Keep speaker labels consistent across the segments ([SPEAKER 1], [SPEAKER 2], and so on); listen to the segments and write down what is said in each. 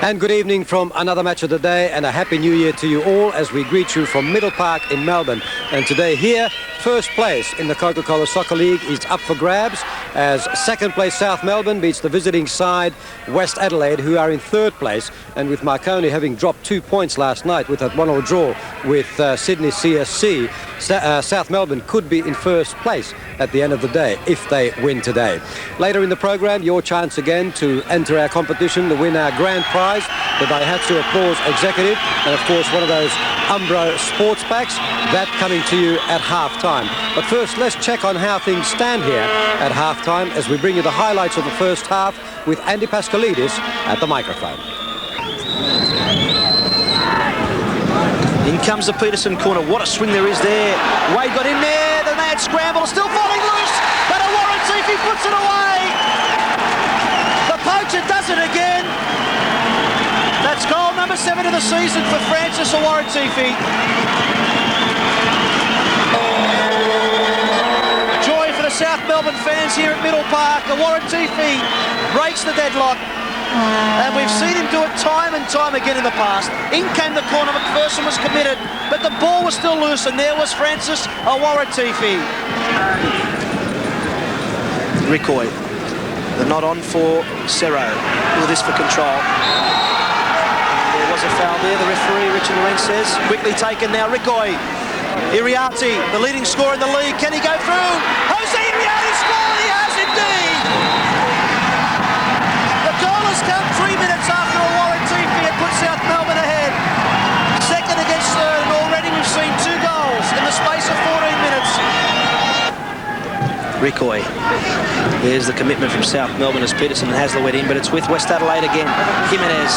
[SPEAKER 1] And good evening from another match of the day, and a happy new year to you all as we greet you from Middle Park in Melbourne. And today here, first place in the Coca-Cola Soccer League is up for grabs as second place South Melbourne beats the visiting side West Adelaide, who are in third place. And with Marconi having dropped 2 points last night with that 1-1 draw with Sydney CSC, South Melbourne could be in first place at the end of the day if they win today. Later in the program, your chance again to enter our competition to win our grand prize, the Daihatsu Applause Executive, and of course one of those Umbro sports packs, that coming to you at half-time. But first, let's check on how things stand here at half-time as we bring you the highlights of the first half with Andy Pascalidis at the microphone.
[SPEAKER 2] In comes the Peterson corner. What a swing there is there. Wade got in there. The mad scramble, still falling loose, but a warranty if he puts it away. The poacher does it again. That's goal number 7 of the season for Francis Awaratifi. Joy for the South Melbourne fans here at Middle Park. Awaratifi breaks the deadlock. And we've seen him do it time and time again in the past. In came the corner, McPherson was committed, but the ball was still loose, and there was Francis Awaratifi. Ricoy, the nod on for Cerro. All this for control. There was a foul there, the referee, Richard Lorenz says. Quickly taken now, Ricoy. Iriarte, the leading scorer in the league. Can he go through? Jose Iriarte scored! He has indeed! The goal has come 3 minutes after Awaratifi had put South Melbourne ahead. Second against third, and already we've seen 2 goals in the space of 14 minutes. Ricoy. There's the commitment from South Melbourne as Peterson and Haslerwet in, but it's with West Adelaide again. Jimenez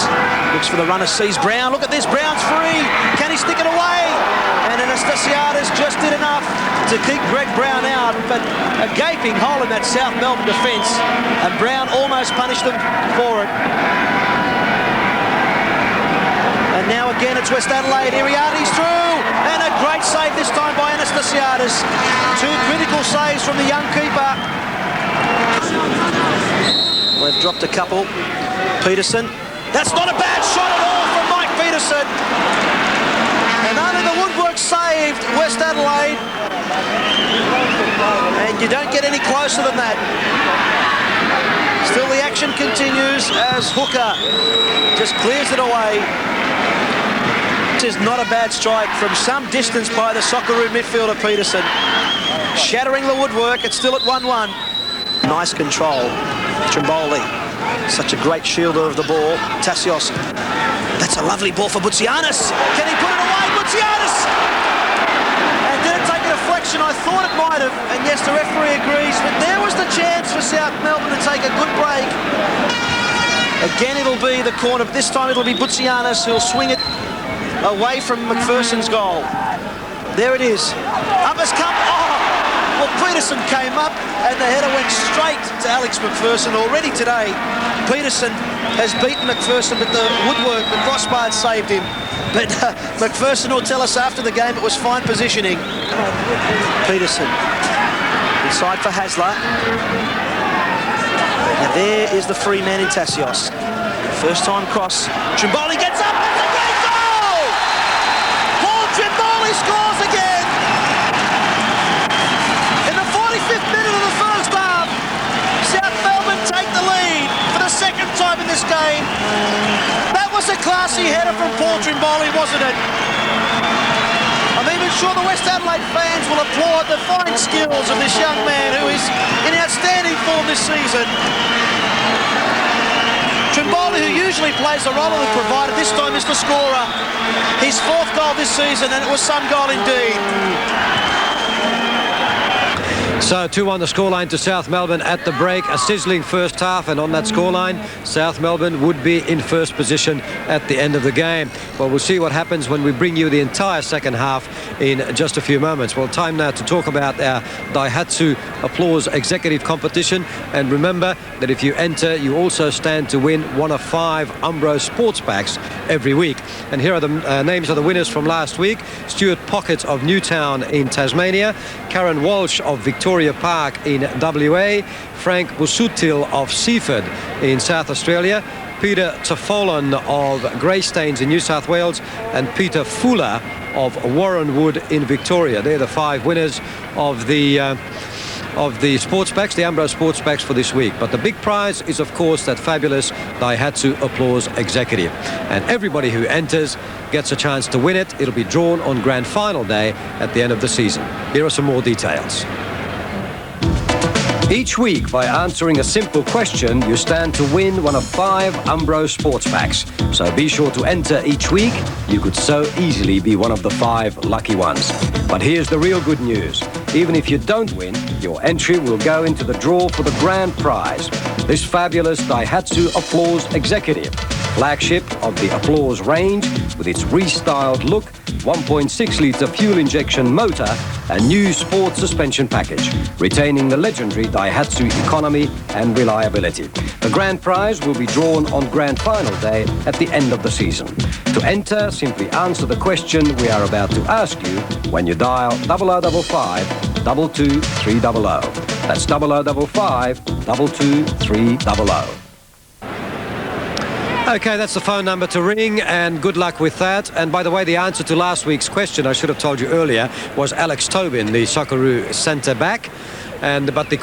[SPEAKER 2] looks for the runner, sees Brown. Look at this, Brown's free. Can he stick it away? And Anastasiades just did enough to keep Greg Brown out, but a gaping hole in that South Melbourne defence, and Brown almost punished them for it. And now again it's West Adelaide. Iriarte's through, and a great save this time by Anastasiades. 2 critical saves from the young keeper. They've dropped a couple. Peterson. That's not a bad shot at all from Mike Peterson. And only the woodwork saved West Adelaide. And you don't get any closer than that. Still the action continues as Hooker just clears it away. This is not a bad strike from some distance by the Socceroo midfielder Peterson. Shattering the woodwork, it's still at 1-1. Nice control. Trimboli, such a great shielder of the ball. Tassios. That's a lovely ball for Butsianis. Can he put it away? Butsianis! And did it take a deflection? I thought it might have. And yes, the referee agrees. But there was the chance for South Melbourne to take a good break. Again, it'll be the corner. But this time it'll be Butsianis who'll swing it away from McPherson's goal. There it is. Up has come. Oh! Well, Peterson came up and the header went straight to Alex McPherson. Already today, Peterson has beaten McPherson, but the woodwork, the crossbar saved him. But McPherson will tell us after the game it was fine positioning. Peterson inside for Hasler. Now there is the free man in Tassios. First time cross. Trimboli gets up. That's a great goal! Paul Trimboli scores again. In the 45th minute of the first half, South Melbourne take the lead for the second time in this game. That was a classy header from Paul Trimboli, wasn't it? I'm even sure the West Adelaide fans will applaud the fine skills of this young man who is in outstanding form this season. Trimboli, who usually plays the role of the provider, this time is the scorer. His 4th goal this season, and it was some goal indeed.
[SPEAKER 1] So 2-1 the scoreline to South Melbourne at the break. A sizzling first half, and on that scoreline, South Melbourne would be in first position at the end of the game. Well, we'll see what happens when we bring you the entire second half in just a few moments. Well, time now to talk about our Daihatsu Applause Executive Competition. And remember that if you enter, you also stand to win one of 5 Umbro sports packs every week. And here are the names of the winners from last week. Stuart Pocket of Newtown in Tasmania, Karen Walsh of Victoria Park in WA, Frank Busutil of Seaford in South Australia, Peter Tofolan of Greystanes in New South Wales and Peter Fuller of Warrenwood in Victoria. They're the 5 winners of the sports packs, the Umbro sports packs for this week. But the big prize is, of course, that fabulous Daihatsu Applause Executive. And everybody who enters gets a chance to win it. It'll be drawn on grand final day at the end of the season. Here are some more details. Each week, by answering a simple question, you stand to win one of 5 Umbro sports packs. So be sure to enter each week. You could so easily be one of the 5 lucky ones. But here's the real good news. Even if you don't win, your entry will go into the draw for the grand prize. This fabulous Daihatsu Applause Executive, flagship of the Applause range, with its restyled look, 1.6-litre fuel injection motor and new sport suspension package, retaining the legendary Daihatsu economy and reliability. The grand prize will be drawn on grand final day at the end of the season. To enter, simply answer the question we are about to ask you when you dial 0055 22 300. That's 0055 22 300. Okay, that's the phone number to ring, and good luck with that. And by the way, the answer to last week's question, I should have told you earlier, was Alex Tobin, the Socceroo centre-back. But the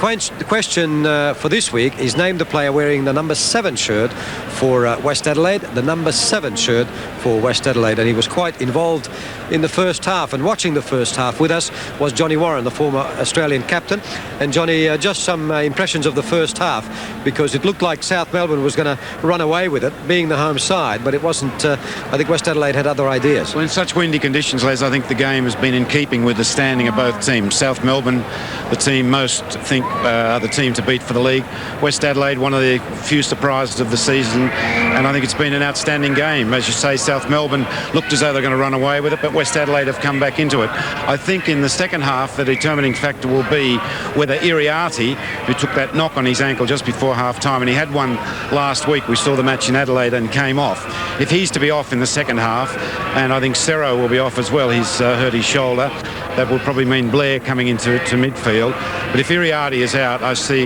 [SPEAKER 1] question for this week is name the player wearing the number 7 shirt for West Adelaide, the number 7 shirt for West Adelaide. And he was quite involved in the first half. And watching the first half with us was Johnny Warren, the former Australian captain. And Johnny, just some impressions of the first half, because it looked like South Melbourne was going to run away with it, being the home side, but it wasn't. I think West Adelaide had other ideas.
[SPEAKER 3] Well, in such windy conditions, Les, I think the game has been in keeping with the standing of both teams. South Melbourne, the team most think are the team to beat for the league. West Adelaide, one of the few surprises of the season, and I think it's been an outstanding game. As you say, South Melbourne looked as though they're going to run away with it, but West Adelaide have come back into it. I think in the second half, the determining factor will be whether Iriarty, who took that knock on his ankle just before half-time, and he had one last week, we saw the match in Adelaide, and came off. If he's to be off in the second half, and I think Cerro will be off as well, he's hurt his shoulder, that will probably mean Blair coming into midfield. But if Iriarty is out, I see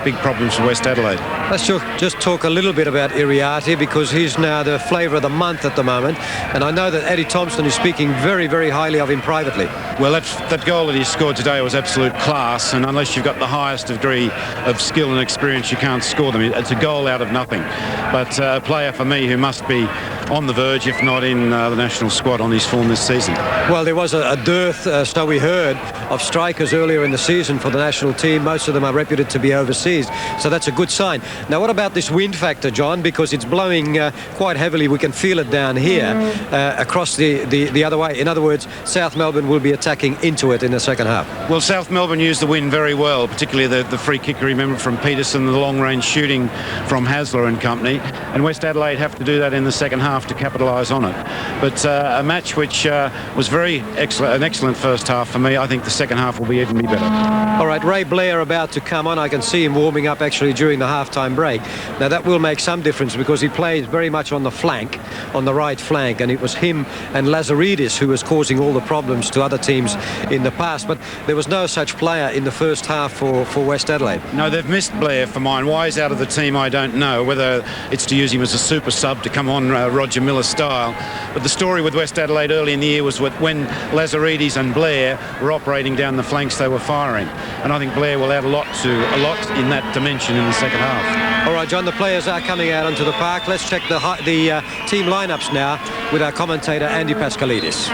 [SPEAKER 3] big problems for West Adelaide.
[SPEAKER 1] Let's just talk a little bit about Iriarty, because he's now the flavour of the month at the moment. And I know that Eddie Thompson is speaking very, very highly of him privately.
[SPEAKER 3] Well, that goal that he scored today was absolute class. And unless you've got the highest degree of skill and experience, you can't score them. It's a goal out of nothing. But a player for me who must be on the verge, if not in the national squad, on his form this season.
[SPEAKER 1] Well, there was a dearth, so we heard, of strikers earlier in the season for the national team. Most of them are reputed to be overseas, so that's a good sign. Now, what about this wind factor, John? Because it's blowing quite heavily. We can feel it down here across the other way. In other words, South Melbourne will be attacking into it in the second half.
[SPEAKER 3] Well, South Melbourne used the wind very well, particularly the free kick, remember, from Peterson, the long-range shooting from Hasler and company. And West Adelaide have to do that in the second half to capitalise on it. But a match which was very excellent, an excellent first half for me. I think the second half will even be better.
[SPEAKER 1] All right, Ray Blair about to come on. I can see him warming up actually during the half-time break. Now, that will make some difference because he plays very much on the flank, on the right flank, and it was him and Lazaridis who was causing all the problems to other teams in the past. But there was no such player in the first half for West Adelaide.
[SPEAKER 3] No, they've missed Blair for mine. Why he's out of the team, I don't know. Whether it's to use him as a super sub to come on Roger Miller style. But the story with West Adelaide early in the year was when Lazaridis and Blair were operating down the flanks, they were firing. And I think Blair will add a lot in that dimension in the second half.
[SPEAKER 1] All right, John, the players are coming out onto the park. Let's check the team lineups now with our commentator, Andy Pascalidis.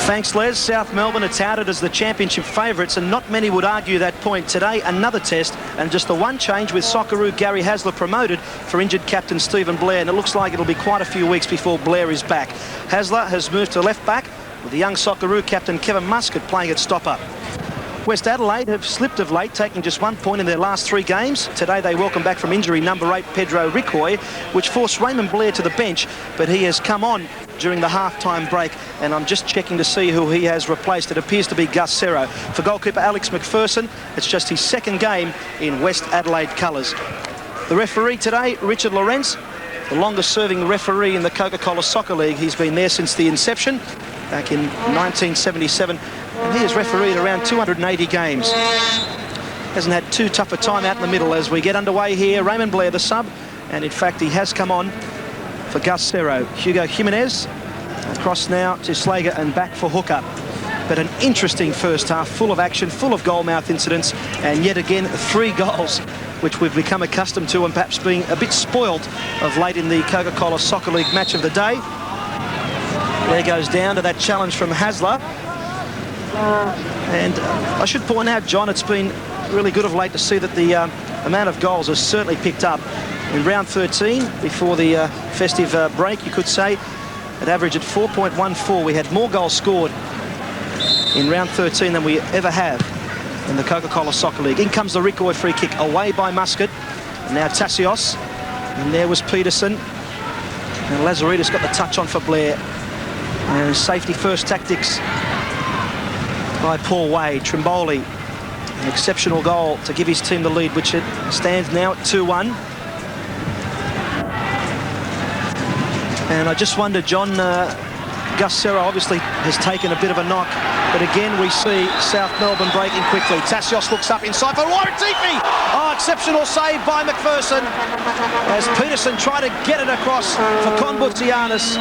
[SPEAKER 2] Thanks, Les. South Melbourne are touted as the championship favourites, and not many would argue that point. Today, another test, and just the one change with Socceroo Gary Hasler promoted for injured captain Stephen Blair, and it looks like it'll be quite a few weeks before Blair is back. Hasler has moved to left back, with the young Socceroo captain Kevin Muscat playing at stopper. West Adelaide have slipped of late, taking just 1 point in their last 3 games. Today they welcome back from injury number 8 Pedro Ricoy, which forced Raymond Blair to the bench, but he has come on during the half-time break, and I'm just checking to see who he has replaced. It appears to be Gus Cerro. For goalkeeper Alex McPherson, it's just his second game in West Adelaide colours. The referee today, Richard Lawrence, the longest-serving referee in the Coca-Cola Soccer League. He's been there since the inception, back in 1977, and he has refereed around 280 games. hasn't had too tough a time out in the middle as we get underway here. Raymond Blair, the sub, and in fact he has come on for Gus Cerro. Hugo Jimenez across now to Slager and back for Hooker. But an interesting first half, full of action, full of goal-mouth incidents, and yet again 3 goals, which we've become accustomed to and perhaps being a bit spoiled of late in the Coca-Cola Soccer League match of the day. There goes down to that challenge from Hasler. And I should point out, John, it's been really good of late to see that the amount of goals has certainly picked up. In round 13, before the festive break, you could say, at average at 4.14, we had more goals scored in round 13 than we ever have in the Coca-Cola Soccer League. In comes the Rickoy free kick, away by Muscat. And now Tassios. And there was Peterson. And Lazaridis got the touch on for Blair. And safety first tactics by Paul Wade. Trimboli, an exceptional goal to give his team the lead, which it stands now at 2-1. And I just wonder, John, Gus Cerro obviously has taken a bit of a knock, but again we see South Melbourne breaking quickly. Tassios looks up inside for Waratifi. Oh, exceptional save by McPherson as Peterson tried to get it across for Konbutsianis.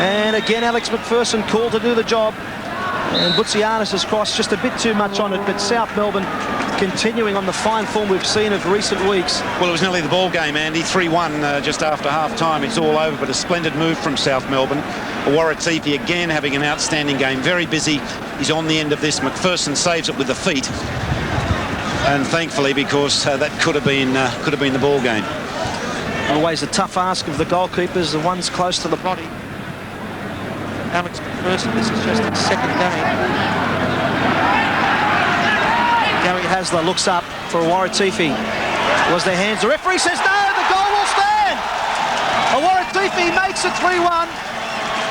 [SPEAKER 2] And again Alex McPherson called to do the job, and Butsianis has crossed just a bit too much on it, but South Melbourne continuing on the fine form we've seen of recent weeks.
[SPEAKER 3] Well, it was nearly the ball game, Andy. 3-1 just after half-time. It's all over, but a splendid move from South Melbourne. Waratifi again having an outstanding game. Very busy. He's on the end of this. McPherson saves it with the feet. And thankfully, because that could have been the ball game.
[SPEAKER 2] Always a tough ask of the goalkeepers, the ones close to the body. Alex McPherson, this is just his second game. Gary Hasler looks up for Waratifi. Was their hands? The referee says no, the goal will stand. Waratifi makes it 3-1.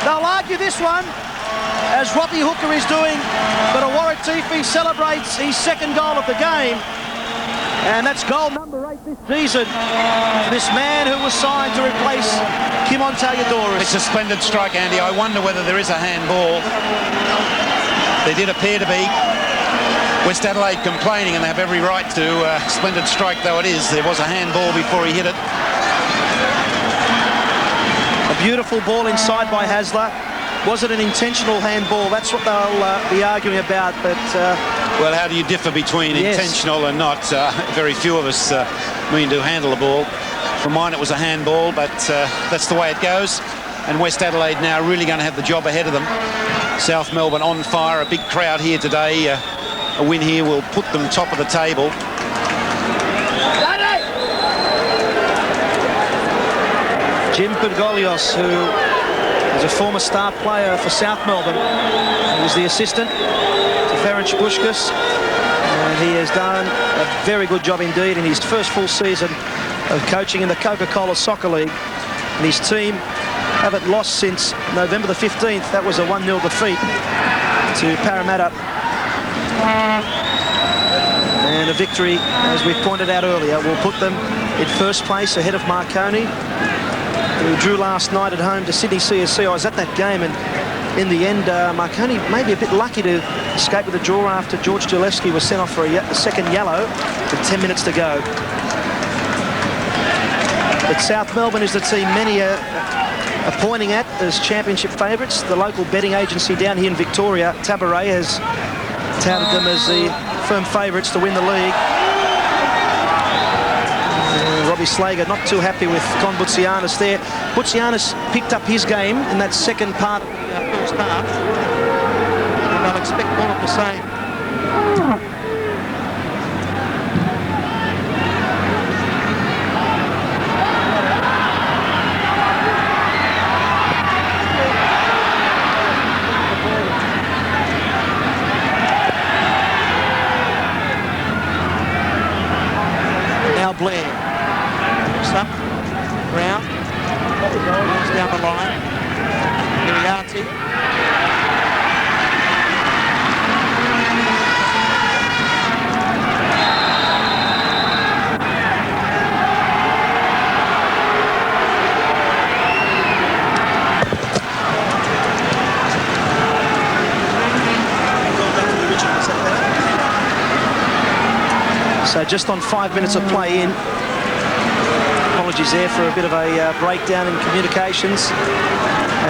[SPEAKER 2] They'll argue this one, as Robbie Hooker is doing, but Waratifi celebrates his second goal of the game. And that's goal number 8 this season. This man who was signed to replace Kimon Taliadoris.
[SPEAKER 3] It's a splendid strike, Andy. I wonder whether there is a handball. There did appear to be. West Adelaide complaining, and they have every right to. Splendid strike though it is. There was a handball before he hit it.
[SPEAKER 2] A beautiful ball inside by Hasler. Was it an intentional handball? That's what they'll be arguing about. But
[SPEAKER 3] well, how do you differ between intentional and not? Very few of us mean to handle a ball. For mine, it was a handball, but that's the way it goes. And West Adelaide now really going to have the job ahead of them. South Melbourne on fire. A big crowd here today. A win here will put them top of the table.
[SPEAKER 2] Jim Pergolios, who is a former star player for South Melbourne, he was the assistant to Ferenc Puskas, and he has done a very good job indeed in his first full season of coaching in the Coca-Cola Soccer League. And his team haven't lost since November the 15th. That was a 1-0 defeat to Parramatta. And a victory, as we pointed out earlier, will put them in first place ahead of Marconi, who drew last night at home to Sydney CSC. I was at that game, and in the end, Marconi may be a bit lucky to escape with a draw after George Dulevsky was sent off for a second yellow with 10 minutes to go. But South Melbourne is the team many are pointing at as championship favourites. The local betting agency down here in Victoria, Tabaret, has touted them as the firm favourites to win the league. Robbie Slager not too happy with Konbutsianis there. Butsianis picked up his game in that second part of the first half. And I'll expect more of the same. Now Blair. Up, Brown, goes down the line, Iriarty. So just on 5 minutes of play in. Apologies there for a bit of a breakdown in communications.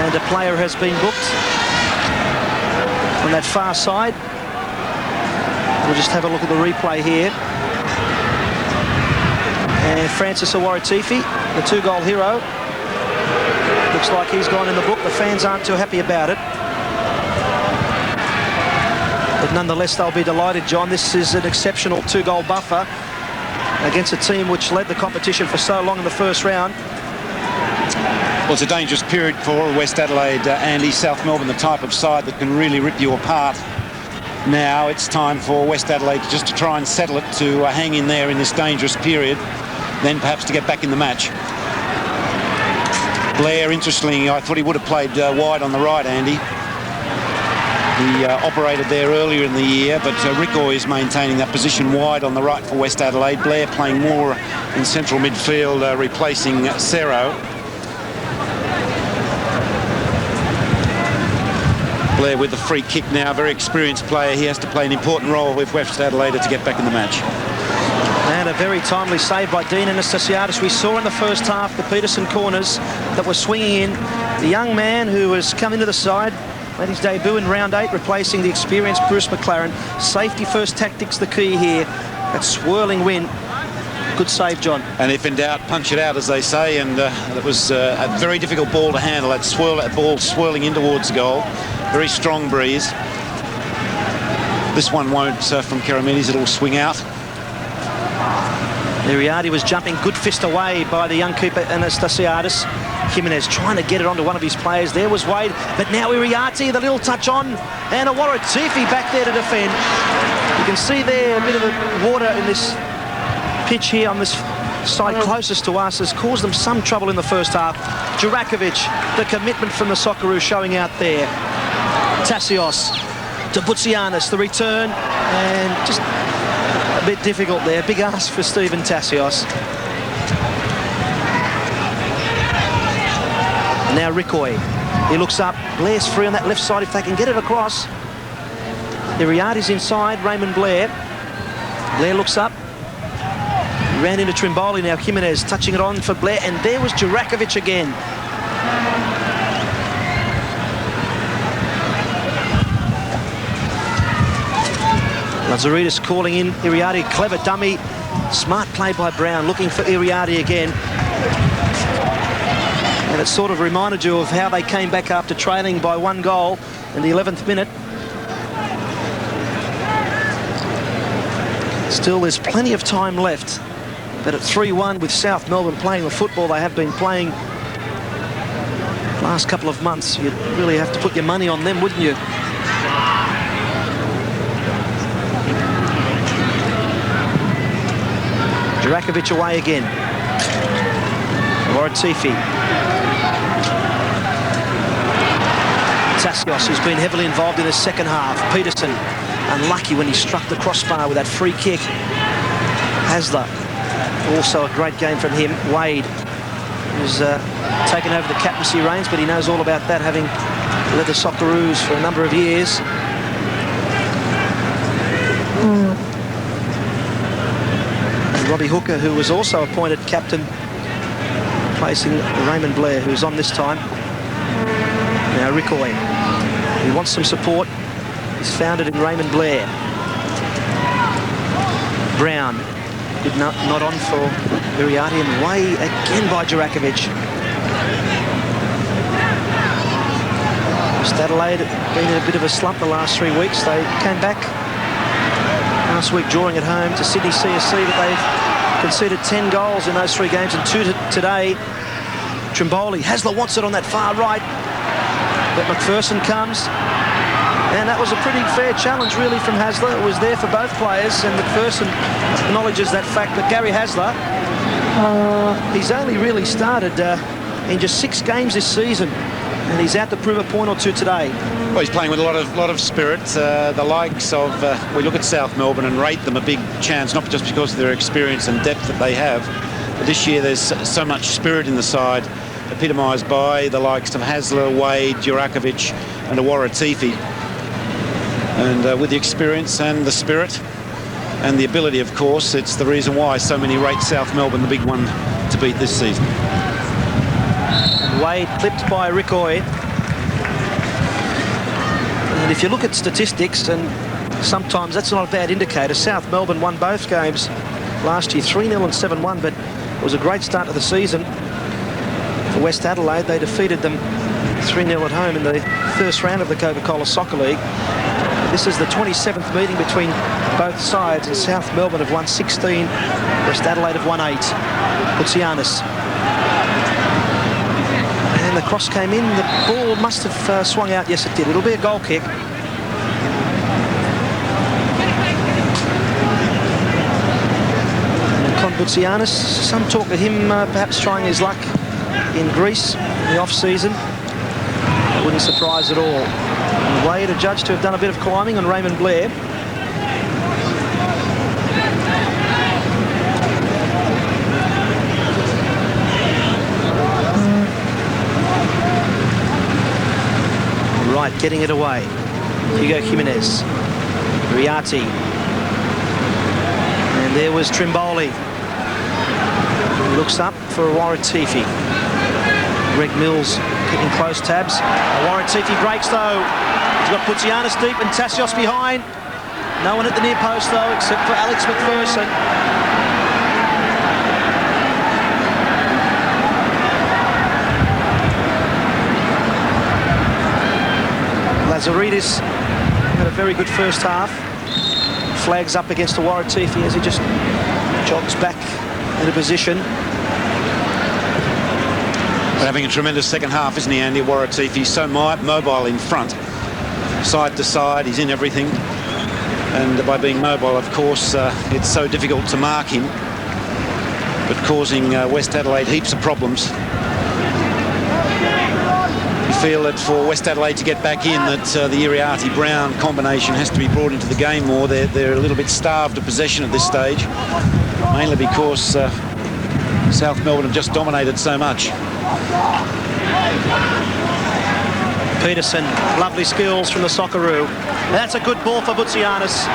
[SPEAKER 2] And a player has been booked on that far side. We'll just have a look at the replay here. And Francis Awaratifi, the 2-goal hero. Looks like he's gone in the book. The fans aren't too happy about it. But nonetheless, they'll be delighted, John. This is an exceptional 2-goal buffer against a team which led the competition for so long in the first round.
[SPEAKER 3] Well, it's a dangerous period for West Adelaide, Andy. South Melbourne, the type of side that can really rip you apart. Now it's time for West Adelaide just to try and settle it, to hang in there in this dangerous period, then perhaps to get back in the match. Blair, interestingly, I thought he would have played wide on the right, Andy. He operated there earlier in the year, but Rickoy is maintaining that position wide on the right for West Adelaide. Blair playing more in central midfield, replacing Cerro. Blair with the free kick now, very experienced player. He has to play an important role with West Adelaide to get back in the match.
[SPEAKER 2] And a very timely save by Dean Anastasiadis. We saw in the first half the Peterson corners that were swinging in. The young man who has come into the side, made his debut in round 8, replacing the experienced Bruce McLaren. Safety first tactics the key here. That swirling wind. Good save, John.
[SPEAKER 3] And if in doubt, punch it out, as they say. And it was a very difficult ball to handle. That ball swirling in towards the goal. Very strong breeze. This one won't from Keramides. It'll swing out.
[SPEAKER 2] Iriarty was jumping, good fist away by the young keeper Anastasiadis. Jimenez trying to get it onto one of his players. There was Wade, but now Iriarty, the little touch on, and Awaratifi back there to defend. You can see there a bit of the water in this pitch here on this side closest to us has caused them some trouble in the first half. Jurakovic, the commitment from the Socceroos showing out there. Tassios to Butsianis, the return, and just a bit difficult there. Big ask for Stephen Tassios. Now Rickoy, he looks up. Blair's free on that left side if they can get it across. Iriarty's inside, Raymond Blair. Blair looks up. He ran into Trimboli now. Jimenez touching it on for Blair, and there was Jurakovic again. Lazaridis calling in Iriarty, clever dummy. Smart play by Brown, looking for Iriarty again. And it sort of reminded you of how they came back after trailing by 1 goal in the 11th minute. Still, there's plenty of time left. But at 3-1 with South Melbourne playing the football they have been playing last couple of months, you'd really have to put your money on them, wouldn't you? Jurakovic away again. Awaratifi. Tassios, who's been heavily involved in the second half. Peterson, unlucky when he struck the crossbar with that free kick. Hasler, also a great game from him. Wade, who's taken over the captaincy reins, but he knows all about that, having led the Socceroos for a number of years. Robbie Hooker, who was also appointed captain, replacing Raymond Blair, who's on this time. Now Rickoy, he wants some support. He's found it in Raymond Blair. Brown, good not on for Iriarty, and way again by Jurakovic. West Adelaide been in a bit of a slump the last 3 weeks. They came back last week drawing at home to Sydney CSC, but they've conceded 10 goals in those 3 games and 2 today. Trimboli, Hasler wants it on that far right, but McPherson comes, and that was a pretty fair challenge really from Hasler. It was there for both players, and McPherson acknowledges that fact. But Gary Hasler, he's only really started in just 6 games this season, and he's out to prove a point or 2 today.
[SPEAKER 3] Well, he's playing with a lot of spirit. The likes of, we look at South Melbourne and rate them a big chance, not just because of their experience and depth that they have, but this year there's so much spirit in the side, epitomised by the likes of Hasler, Wade, Jurakovic and Awaratifi. And with the experience and the spirit, and the ability, of course. It's the reason why so many rate South Melbourne the big one to beat this season.
[SPEAKER 2] Wade clipped by Rickoy. And if you look at statistics, and sometimes that's not a bad indicator, South Melbourne won both games last year, 3-0 and 7-1, but it was a great start to the season for West Adelaide. They defeated them 3-0 at home in the first round of the Coca-Cola Soccer League. This is the 27th meeting between both sides, and South Melbourne have won 16, West Adelaide have won 8. Putsianis. And the cross came in. The ball must have swung out. Yes, it did. It'll be a goal kick. Putsianis, some talk of him perhaps trying his luck in Greece in the off-season. It wouldn't surprise at all. And Wade, a judge to have done a bit of climbing on Raymond Blair. Right, getting it away. Hugo Jimenez. Riati. And there was Trimboli. He looks up for Waratifi. Greg Mills keeping close tabs. Waratifi breaks though. He's got Putsianis deep and Tassios behind. No one at the near post though, except for Alex McPherson. Lazaridis had a very good first half. Flags up against the Waratifi as he just jogs back into position.
[SPEAKER 3] But having a tremendous second half, isn't he, Andy? Waratifi so mobile in front, side to side. He's in everything, and by being mobile, of course, it's so difficult to mark him, but causing West Adelaide heaps of problems. You feel that for West Adelaide to get back in, that the Iriarty-Brown combination has to be brought into the game more. They're a little bit starved of possession at this stage, mainly because South Melbourne have just dominated so much.
[SPEAKER 2] Peterson, lovely skills from the Socceroo. That's a good ball for Putsianis.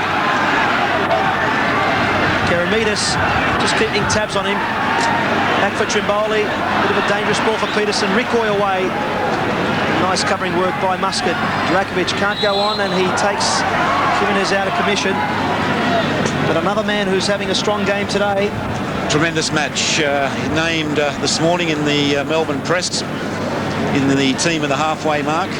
[SPEAKER 2] Keramidas just keeping tabs on him. Back for Trimboli. Bit of a dangerous ball for Peterson. Rickoy away. Nice covering work by Muscat. Drakovic can't go on, and he takes Jimenez out of commission. But another man who's having a strong game today.
[SPEAKER 3] Tremendous match. Named this morning in the Melbourne Press in the team of the halfway mark.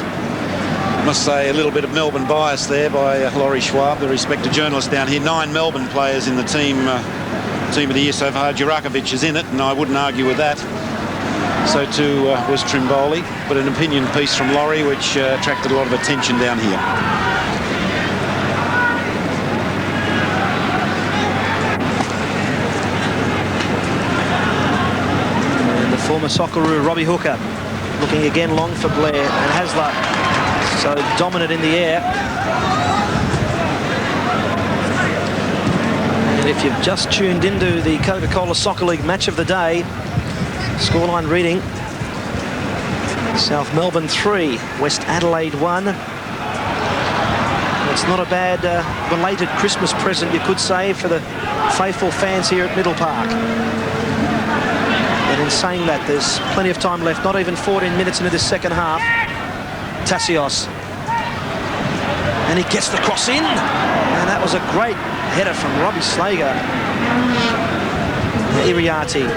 [SPEAKER 3] Must say a little bit of Melbourne bias there by Laurie Schwab, the respected journalist down here. 9 Melbourne players in the team of the year so far. Jurakovic is in it, and I wouldn't argue with that. So too was Trimboli, but an opinion piece from Laurie which attracted a lot of attention down here.
[SPEAKER 2] And the former Socceroo, Robbie Hooker, looking again long for Blair, and Hasler so dominant in the air. And if you've just tuned into the Coca-Cola Soccer League match of the day, scoreline reading: South Melbourne 3, West Adelaide 1. It's not a bad belated Christmas present, you could say, for the faithful fans here at Middle Park. And in saying that, there's plenty of time left, not even 14 minutes into this second half. Tassios. And he gets the cross in. And that was a great header from Robbie Slager. Iriarty.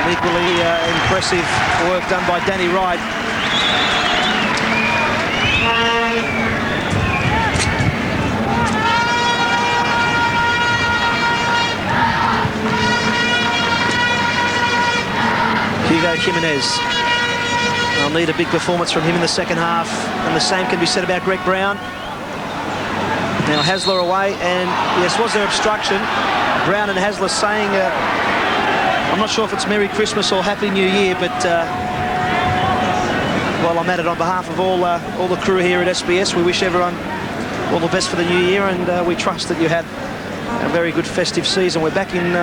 [SPEAKER 2] Equally impressive work done by Danny Wright. Hugo Jimenez. They'll need a big performance from him in the second half, and the same can be said about Greg Brown. Now Hasler away, and yes, was there obstruction? Brown and Hasler saying, I'm not sure if it's Merry Christmas or Happy New Year, but while I'm at it, on behalf of all the crew here at SBS, we wish everyone all the best for the new year, and we trust that you had a very good festive season. We're back in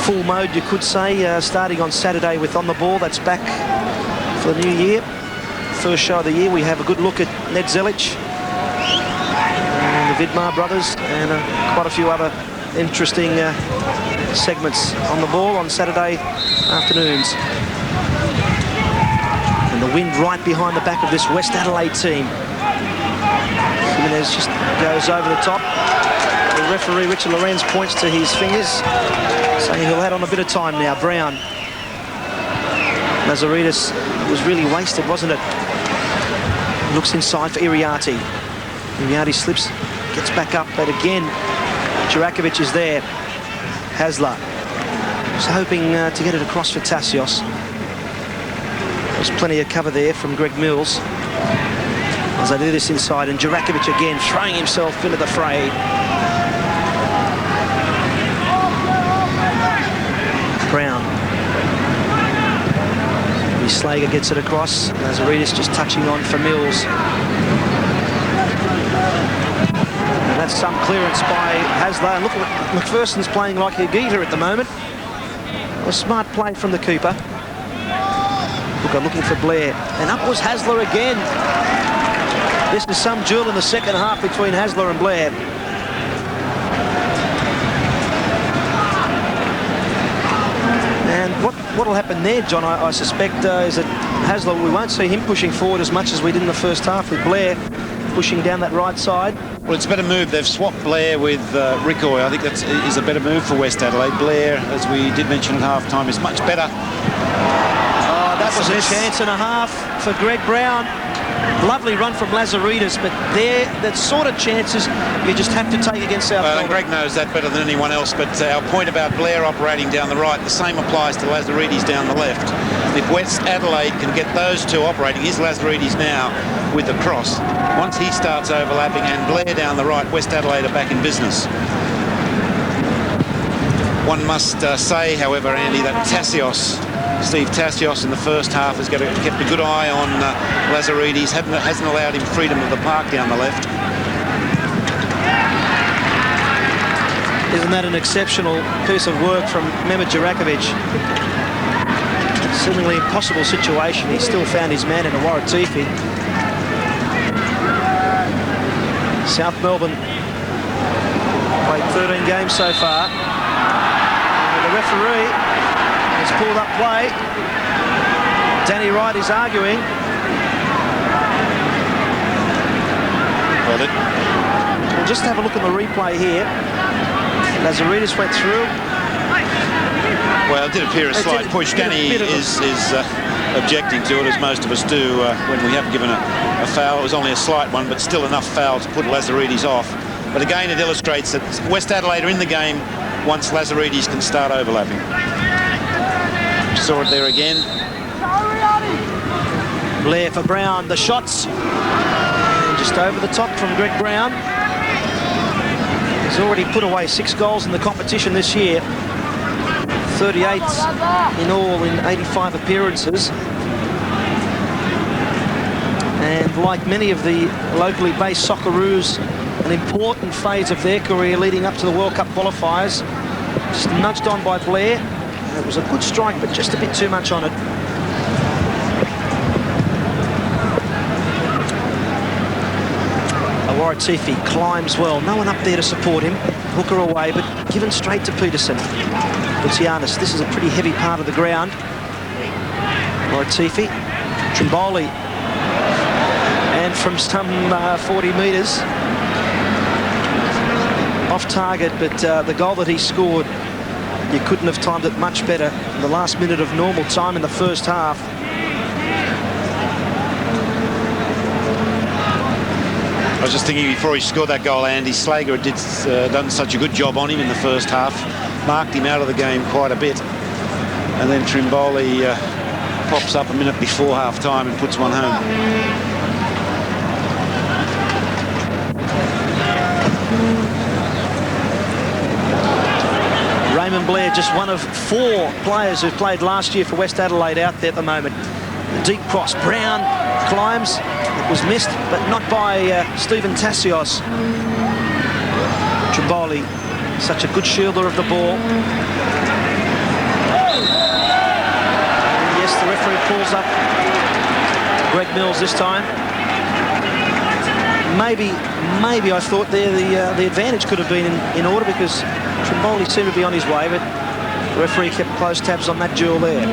[SPEAKER 2] full mode, you could say, starting on Saturday with On the Ball. That's back for the new year. First show of the year, we have a good look at Ned Zelic. And the Vidmar brothers, and quite a few other interesting segments on the ball on Saturday afternoons. And the wind right behind the back of this West Adelaide team. Jimenez just goes over the top. The referee, Richard Lorenz, points to his fingers, saying he'll add on a bit of time now. Brown. Lazaridis was really wasted, wasn't it? Looks inside for Iriarty. Iriarty slips, gets back up, but again, Jurakovic is there. Hasler was hoping to get it across for Tassios. There's plenty of cover there from Greg Mills as they do this inside, and Jurakovic again throwing himself into the fray. Brown. Slager gets it across. Lazaridis just touching on for Mills. And that's some clearance by Hasler. And look at McPherson's playing like a geezer at the moment. A smart play from the keeper. Hooker looking for Blair. And up was Hasler again. This is some duel in the second half between Hasler and Blair. And what will happen there, John, I suspect, is that Hasler, we won't see him pushing forward as much as we did in the first half, with Blair pushing down that right side.
[SPEAKER 3] Well, it's a better move. They've swapped Blair with Rickoy. I think that is a better move for West Adelaide. Blair, as we did mention at half-time, is much better.
[SPEAKER 2] Oh, that was a chance and a half for Greg Brown. Lovely run from Lazaridis, but that sort of chances you just have to take against South Melbourne.
[SPEAKER 3] Greg knows that better than anyone else, but our point about Blair operating down the right, the same applies to Lazaridis down the left. If West Adelaide can get those two operating, here's Lazaridis now with the cross. Once he starts overlapping and Blair down the right, West Adelaide are back in business. One must say, however, Andy, that Steve Tassios in the first half has kept a good eye on Lazaridis, hasn't allowed him freedom of the park down the left.
[SPEAKER 2] Isn't that an exceptional piece of work from Mehmet Jurakovic? Seemingly impossible situation. He still found his man in a Waratifi. South Melbourne played 13 games so far. And the referee has pulled up play. Danny Wright is arguing.
[SPEAKER 3] Well,
[SPEAKER 2] We'll just have a look at the replay here. Lazaridis went through.
[SPEAKER 3] Well, it did appear a slight push. Danny is objecting to it, as most of us do when we haven't given a foul. It was only a slight one, but still enough foul to put Lazaridis off. But again, it illustrates that West Adelaide are in the game once Lazaridis can start overlapping. Saw it there again.
[SPEAKER 2] Blair for Brown, the shots. And just over the top from Greg Brown. He's already put away 6 goals in the competition this year. 38 in all in 85 appearances. And like many of the locally based Socceroos, an important phase of their career leading up to the World Cup qualifiers. Just nudged on by Blair. It was a good strike, but just a bit too much on it. Waratifi climbs well. No one up there to support him. Hooker away, but given straight to Peterson. Lucianus, this is a pretty heavy part of the ground. Waratifi, Trimboli, and from some 40 metres. Off target, but the goal that he scored, you couldn't have timed it much better. In the last minute of normal time in the first half.
[SPEAKER 3] I was just thinking before he scored that goal, Andy Slager had done such a good job on him in the first half, marked him out of the game quite a bit, and then Trimboli pops up a minute before half-time and puts one home.
[SPEAKER 2] Raymond Blair, just one of 4 players who played last year for West Adelaide out there at the moment. The deep cross, Brown climbs. It was missed, but not by Stephen Tassios. Trimboli, such a good shielder of the ball. Yes, the referee pulls up Greg Mills this time. maybe I thought there the advantage could have been in order, because Trimboli seemed to be on his way, but the referee kept close tabs on that duel there.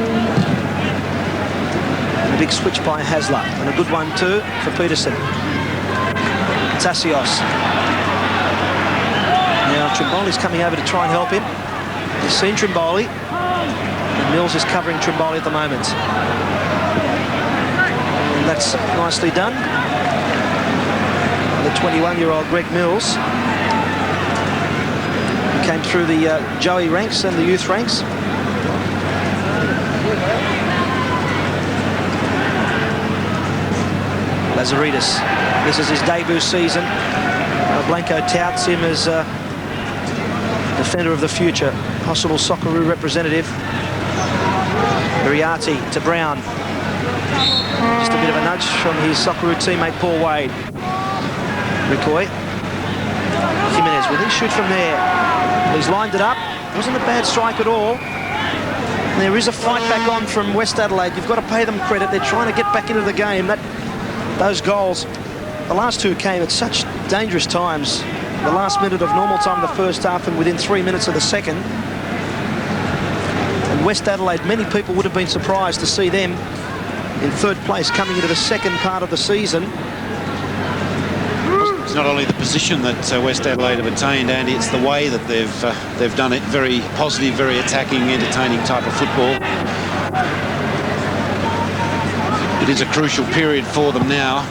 [SPEAKER 2] And a big switch by Hasler, and a good one too for Peterson. Tassios. Now Trimboli's coming over to try and help him. He's seen Trimboli, and Mills is covering Trimboli at the moment. And that's nicely done. The 21-year-old Greg Mills, who came through the Joey ranks and the youth ranks. Lazaridis, this is his debut season. Blanco touts him as defender of the future, possible Socceroo representative. Uriarte to Brown. Just a bit of a nudge from his Socceroo teammate Paul Wade. Ricoy. Jimenez, will he shoot from there? He's lined it up. Wasn't a bad strike at all. And there is a fight back on from West Adelaide. You've got to pay them credit. They're trying to get back into the game. Those goals, the last two came at such dangerous times. The last minute of normal time of the first half and within 3 minutes of the second. And West Adelaide, many people would have been surprised to see them in third place coming into the second part of the season.
[SPEAKER 3] It's not only the position that West Adelaide have attained, Andy, it's the way that they've done it. Very positive, very attacking, entertaining type of football. It is a crucial period for them now.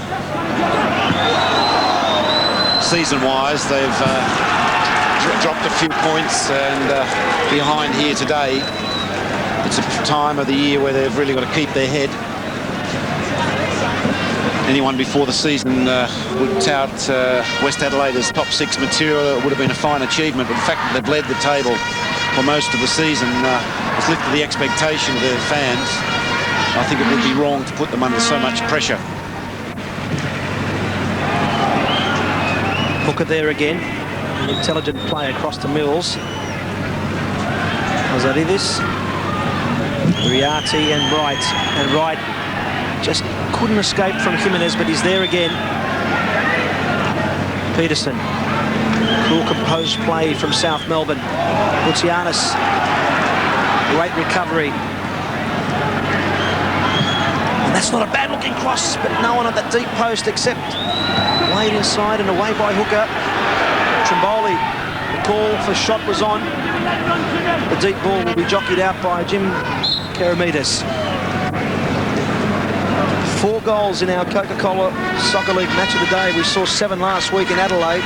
[SPEAKER 3] Season-wise, they've dropped a few points and behind here today. It's a time of the year where they've really got to keep their head. Anyone before the season would tout West Adelaide as top 6 material. It would have been a fine achievement, but the fact that they've led the table for most of the season has lifted the expectation of their fans. I think it would be wrong to put them under so much pressure.
[SPEAKER 2] Hooker there again. An intelligent play across to Mills. Lazaridis. Uriarte and Wright. And Wright just couldn't escape from Jimenez, but he's there again. Peterson. Cool, composed play from South Melbourne. Lucianus. Great recovery. And that's not a bad-looking cross, but no one at that deep post except Wade inside and away by Hooker. Trimboli. The call for shot was on. The deep ball will be jockeyed out by Jim Karamidas. 4 goals in our Coca-Cola Soccer League match of the day. We saw 7 last week in Adelaide.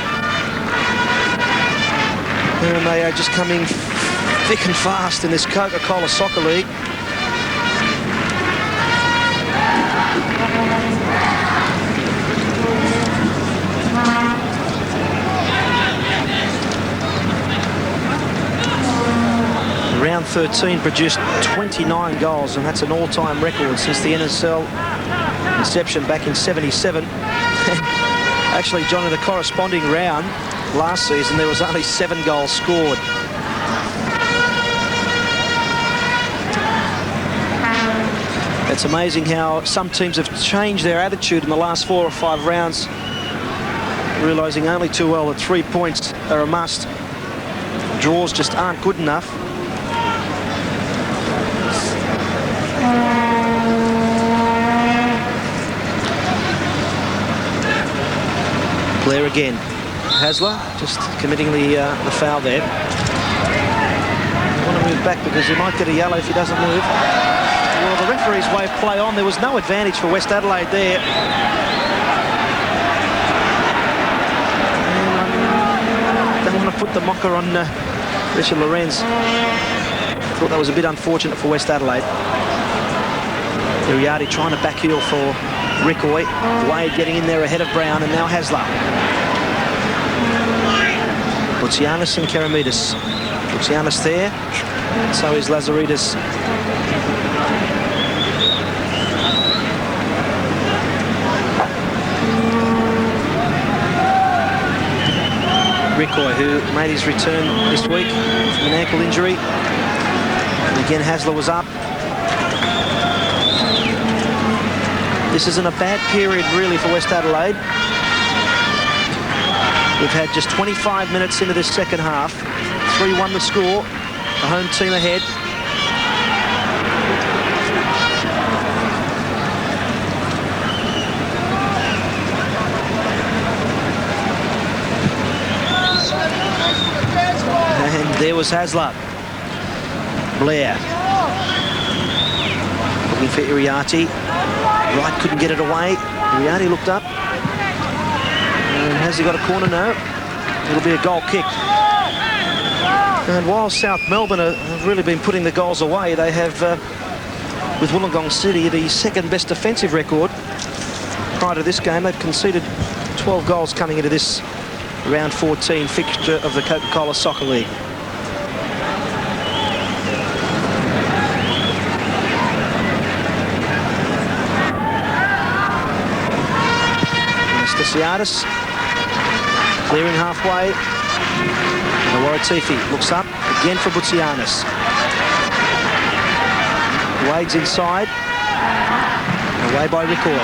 [SPEAKER 2] And they are just coming thick and fast in this Coca-Cola Soccer League. Round 13 produced 29 goals, and that's an all-time record since the NSL inception back in '77. Actually, John, in the corresponding round last season, there was only 7 goals scored. It's amazing how some teams have changed their attitude in the last 4 or 5 rounds, realising only too well that 3 points are a must. Draws just aren't good enough. Blair again. Hasler just committing the foul there. I want to move back because he might get a yellow if he doesn't move. Well, the referee's way of play on. There was no advantage for West Adelaide there. And don't want to put the mocker on Richard Lorenz. Thought that was a bit unfortunate for West Adelaide. Uriarte trying to backheel for Ricoy. Wade getting in there ahead of Brown, and now Hasler. Lucianus and Karamidas. Lucianus there, so is Lazaridis. Ricoy, who made his return this week from an ankle injury. And again, Hasler was up. This isn't a bad period, really, for West Adelaide. We've had just 25 minutes into this second half. 3-1 the score. The home team ahead. And there was Hasler. Blair. Looking for Iriarty. Wright couldn't get it away. Iriarty looked up. And has he got a corner? No. It'll be a goal kick. And while South Melbourne have really been putting the goals away, they have, with Wollongong City, the second best defensive record. Prior to this game, they've conceded 12 goals coming into this round 14 fixture of the Coca-Cola Soccer League. Anastasiadis clearing halfway. And Waratifi looks up again for Butsianis. Wade's inside. Away by Ricoy.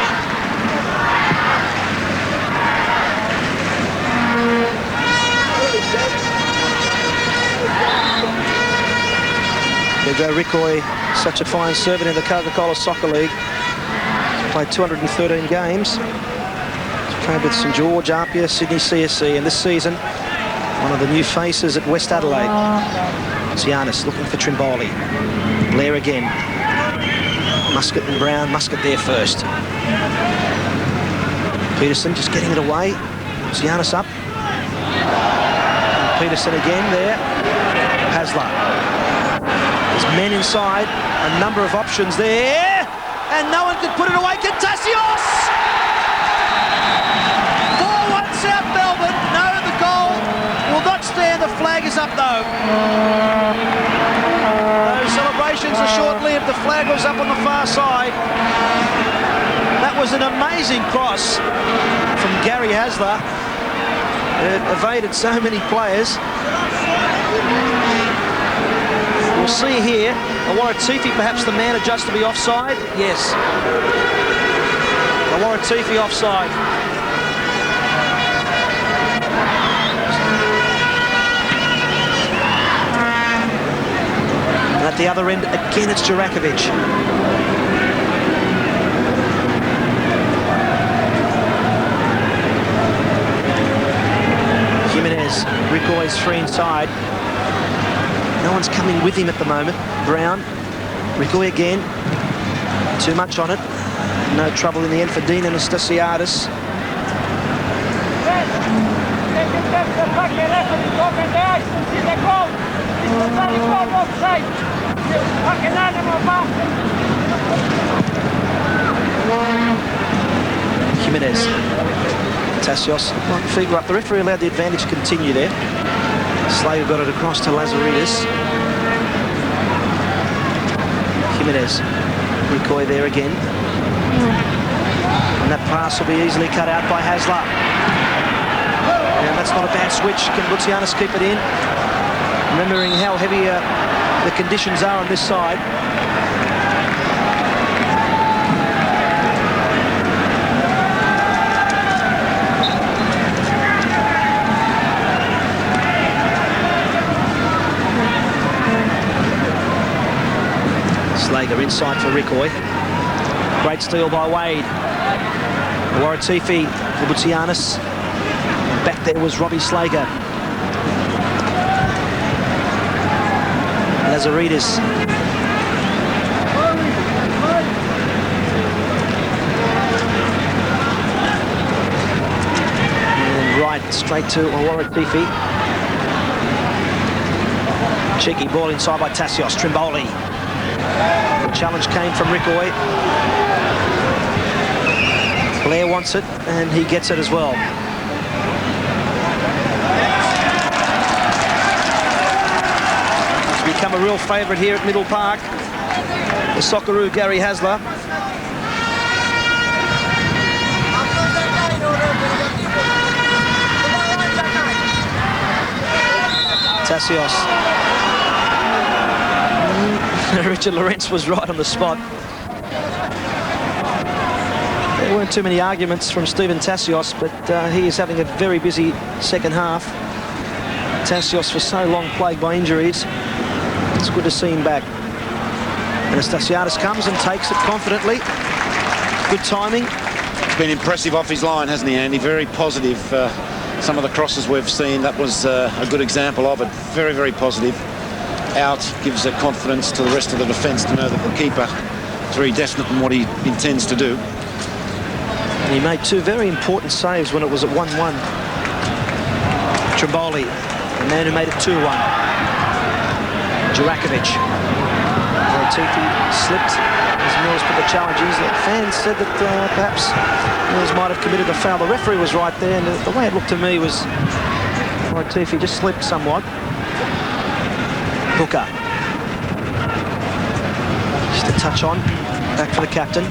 [SPEAKER 2] Pedro Ricoy, such a fine servant in the Coca-Cola Soccer League. He's played 213 games. He's played with St George, Apia, Sydney CSC, and this season, one of the new faces at West Adelaide. Giannis looking for Trimboli. Blair again. Muscat and Brown. Muscat there first. Peterson just getting it away. Giannis up. And Peterson again there. Hasler. There's men inside. A number of options there. And no one can put it away. Contasios! 4-1 South Melbourne. No, the goal will not stand. The flag is up though. Those celebrations are short-lived. The flag was up on the far side. That was an amazing cross from Gary Hasler. It evaded so many players. We'll see here. Waratifi perhaps the man adjusted to be offside. Yes. Waratifi offside. And at the other end, again, it's Jurakovic. Jimenez, Ricoy's free inside. No one's coming with him at the moment. Brown, Ricoy again. Too much on it. No trouble in the end for Dean Anastasiadis. Jimenez. Tassios, feet were up. The referee allowed the advantage to continue there. Slater got it across to Lazaridis. Jimenez. Ricoy there again. And that pass will be easily cut out by Hasler. And that's not a bad switch. Can Butsianis keep it in? Remembering how heavy the conditions are on this side. Slager inside for Ricoy. Great steal by Wade. Waratifi for Butsianis. Back there was Robbie Slager. Lazaridis. And right straight to Waratifi. Cheeky ball inside by Tassios. Trimboli. The challenge came from Ricoy. Blair wants it, and he gets it as well. He's become a real favourite here at Middle Park. The Socceroo Gary Hasler. Tassios. Richard Lawrence was right on the spot. There weren't too many arguments from Stephen Tassios, but he is having a very busy second half. Tassios for so long plagued by injuries. It's good to see him back. Anastasiadis comes and takes it confidently. Good timing.
[SPEAKER 3] It's been impressive off his line, hasn't he, Andy? Very positive. Some of the crosses we've seen, that was a good example of it. Very, very positive. Out gives a confidence to the rest of the defence to know that the keeper is very definite in what he intends to do.
[SPEAKER 2] And he made two very important saves when it was at 1-1. Trimboli, the man who made it 2-1. Jurakovic. Tifi slipped as Mills put the challenge in. The fans said that perhaps Mills might have committed a foul. The referee was right there, and the way it looked to me was Tifi just slipped somewhat. Hooker. Just a touch on. Back for the captain.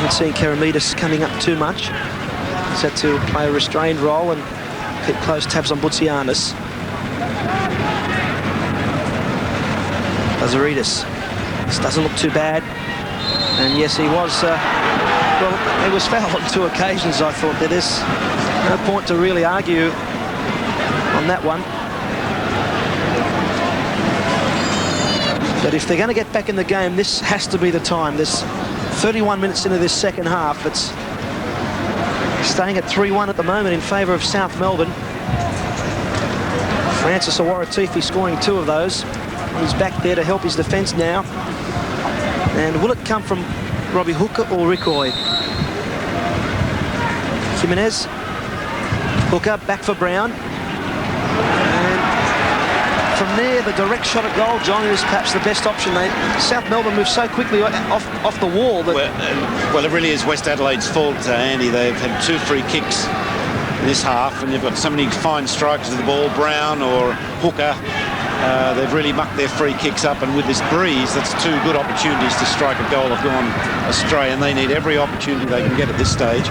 [SPEAKER 2] Not seeing Keramidas coming up too much. He's had to play a restrained role and keep close tabs on Boutsianis. Lazaridis. This doesn't look too bad. And yes, he was, well, he was fouled on two occasions, I thought. There's no point to really argue on that one. But if they're going to get back in the game, this has to be the time. There's 31 minutes into this second half. It's staying at 3-1 at the moment in favour of South Melbourne. Francis Awara-Tifi scoring two of those. He's back there to help his defence now. And will it come from Robbie Hooker or Rickoy? Jimenez. Hooker back for Brown. And from there, the direct shot at goal, John, is perhaps the best option. South Melbourne moves so quickly off the wall. That
[SPEAKER 3] well, it really is West Adelaide's fault, Andy. They've had two free kicks in this half, and they've got so many fine strikers of the ball, Brown or Hooker. They've really mucked their free kicks up, and with this breeze, that's two good opportunities to strike a goal have gone astray, and they need every opportunity they can get at this stage.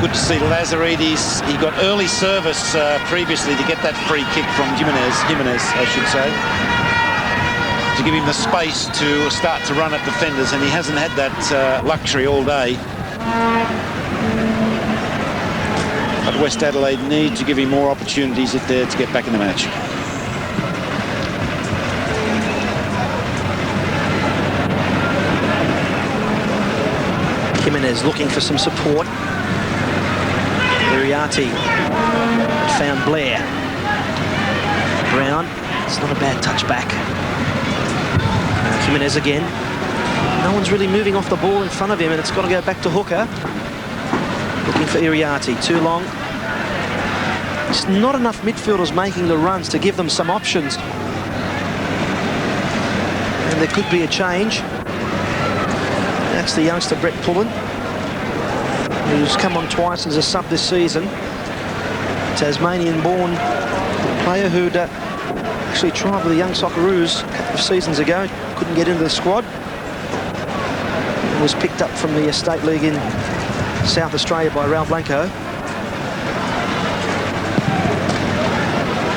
[SPEAKER 3] Good to see Lazaridis. He got early service previously to get that free kick from Jimenez, I should say, to give him the space to start to run at defenders, and he hasn't had that luxury all day. But West Adelaide need to give him more opportunities if they're to get back in the match.
[SPEAKER 2] Jimenez looking for some support. Iriarty found Blair. Brown, it's not a bad touch back. Jimenez again. No one's really moving off the ball in front of him, and it's got to go back to Hooker. Looking for Iriarty, too long. It's not enough midfielders making the runs to give them some options. And there could be a change. That's the youngster Brett Pullen, who's come on twice as a sub this season. Tasmanian-born player who'd actually tried with the young Socceroos a couple of seasons ago. Couldn't get into the squad. And was picked up from the State League in South Australia by Raul Blanco.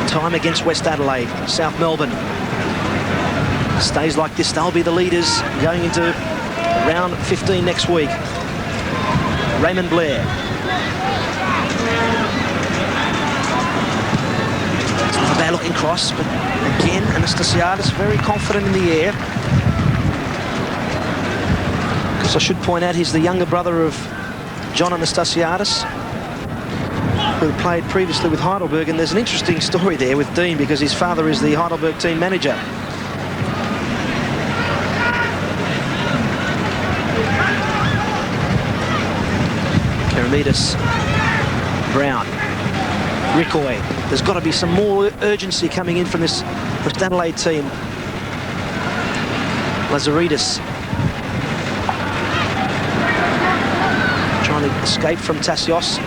[SPEAKER 2] Time against West Adelaide. South Melbourne stays like this, they'll be the leaders going into round 15 next week. Raymond Blair. It's not a bad looking cross, but again, Anastasiadis very confident in the air. Because I should point out, he's the younger brother of John Anastasiadis, who played previously with Heidelberg, and there's an interesting story there with Dean because his father is the Heidelberg team manager. Keramidas, Brown, Rickoy. There's got to be some more urgency coming in from this West Adelaide team. Lazaridis trying to escape from Tassios.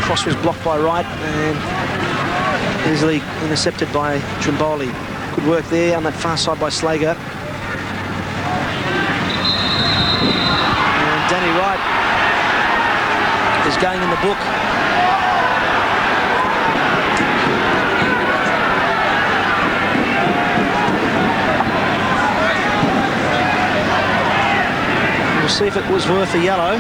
[SPEAKER 2] Cross was blocked by Wright and easily intercepted by Trimboli. Good work there on that far side by Slager. And Danny Wright is going in the book. see if it was worth a yellow.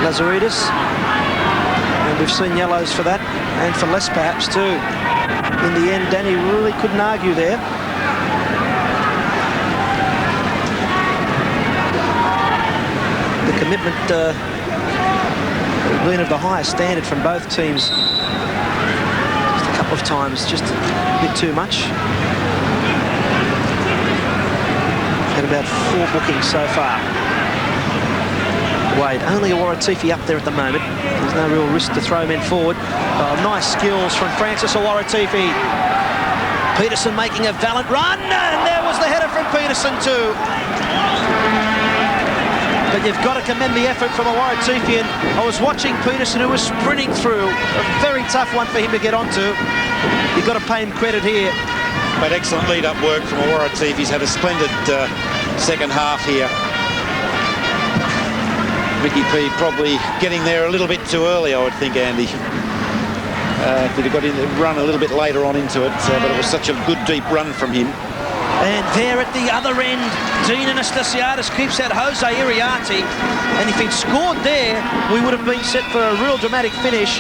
[SPEAKER 2] Lazaridis. And we've seen yellows for that, and for less perhaps too. In the end, Danny really couldn't argue there. The commitment been of the highest standard from both teams. Just a couple of times, just a bit too much. Had about 4 bookings so far. Wade, only Awaratifi up there at the moment. There's no real risk to throw men forward. Oh, nice skills from Francis Awaratifi. Peterson making a valiant run, and there was the header from Peterson too. But you've got to commend the effort from Awaratifi, and I was watching Peterson, who was sprinting through. A very tough one for him to get onto. You've got to pay him credit here.
[SPEAKER 3] But excellent lead-up work from Awaratifi. He's had a splendid second half here. Ricky P probably getting there a little bit too early, I would think, Andy. If he'd have got in the run a little bit later on into it, but it was such a good deep run from him.
[SPEAKER 2] And there at the other end, Dean Anastasiadis keeps out Jose Iriarte. And if he'd scored there, we would have been set for a real dramatic finish.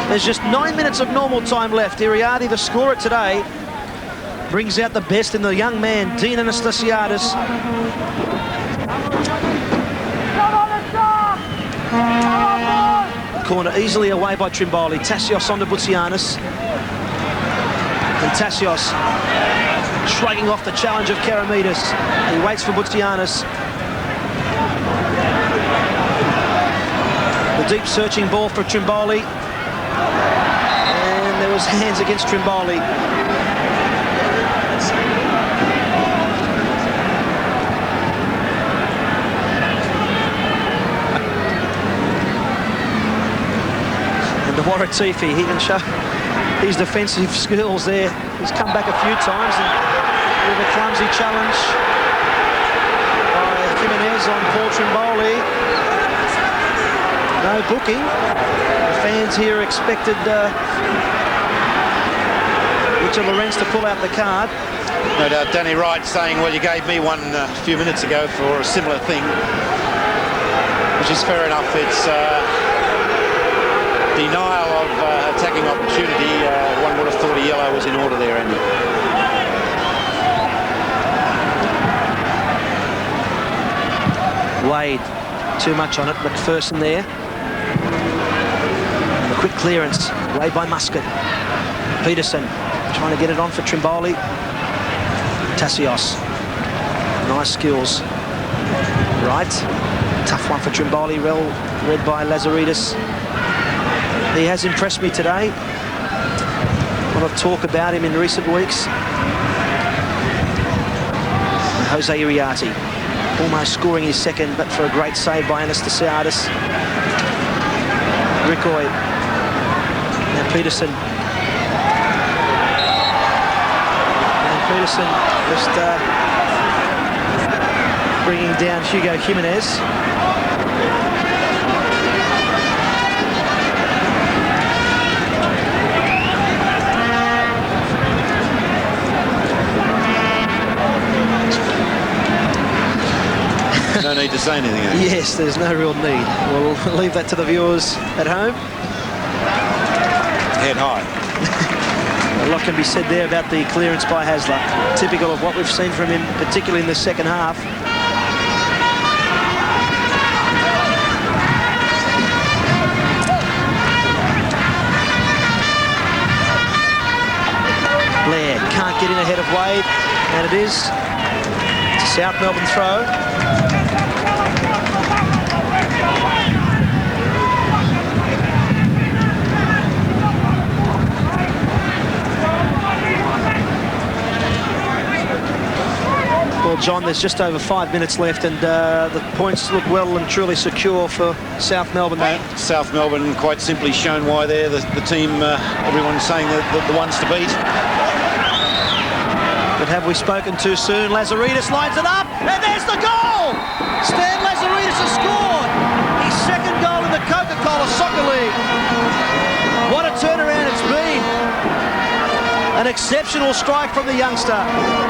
[SPEAKER 2] There's just 9 minutes of normal time left. Iriarte, the scorer today, brings out the best in the young man, Dean Anastasiadis. Corner easily away by Trimboli. Tassios onto Boutsianis. And Tassios shrugging off the challenge of Karamidas. He waits for Boutsianis. The deep searching ball for Trimboli. And there was hands against Trimboli. Awaratifi, he can show his defensive skills there. He's come back a few times and with a clumsy challenge by Jimenez on Paul Trimboli. No booking. The fans here expected Richard Lorenz to pull out the card.
[SPEAKER 3] No doubt Danny Wright saying, well, you gave me one a few minutes ago for a similar thing, which is fair enough. It's denial of attacking opportunity. One would have thought a yellow was in order there, Andy.
[SPEAKER 2] Wade, too much on it. McPherson there. And a quick clearance. Wade by Muscat. Peterson trying to get it on for Trimboli. Tassios. Nice skills. Right. Tough one for Trimboli. Well read by Lazaridis. He has impressed me today. A lot of talk about him in recent weeks. Jose Iriarte almost scoring his second, but for a great save by Anastasiadis. Ricoy. Now Peterson. And Peterson just bringing down Hugo Jimenez.
[SPEAKER 3] No need to say anything.
[SPEAKER 2] Yes, there's no real need. We'll leave that to the viewers at home.
[SPEAKER 3] Head high.
[SPEAKER 2] A lot can be said there about the clearance by Hasler. Typical of what we've seen from him, particularly in the second half. Blair can't get in ahead of Wade, and it is a South Melbourne throw. Well, John, there's just over 5 minutes left, and the points look well and truly secure for South Melbourne.
[SPEAKER 3] South Melbourne quite simply shown why they're the team everyone's saying that the ones to beat.
[SPEAKER 2] But have we spoken too soon? Lazaridis lines it up, and there's the goal! Stan Lazaridis has scored his second goal in the Coca-Cola Soccer League. What a turnaround it's been. An exceptional strike from the youngster.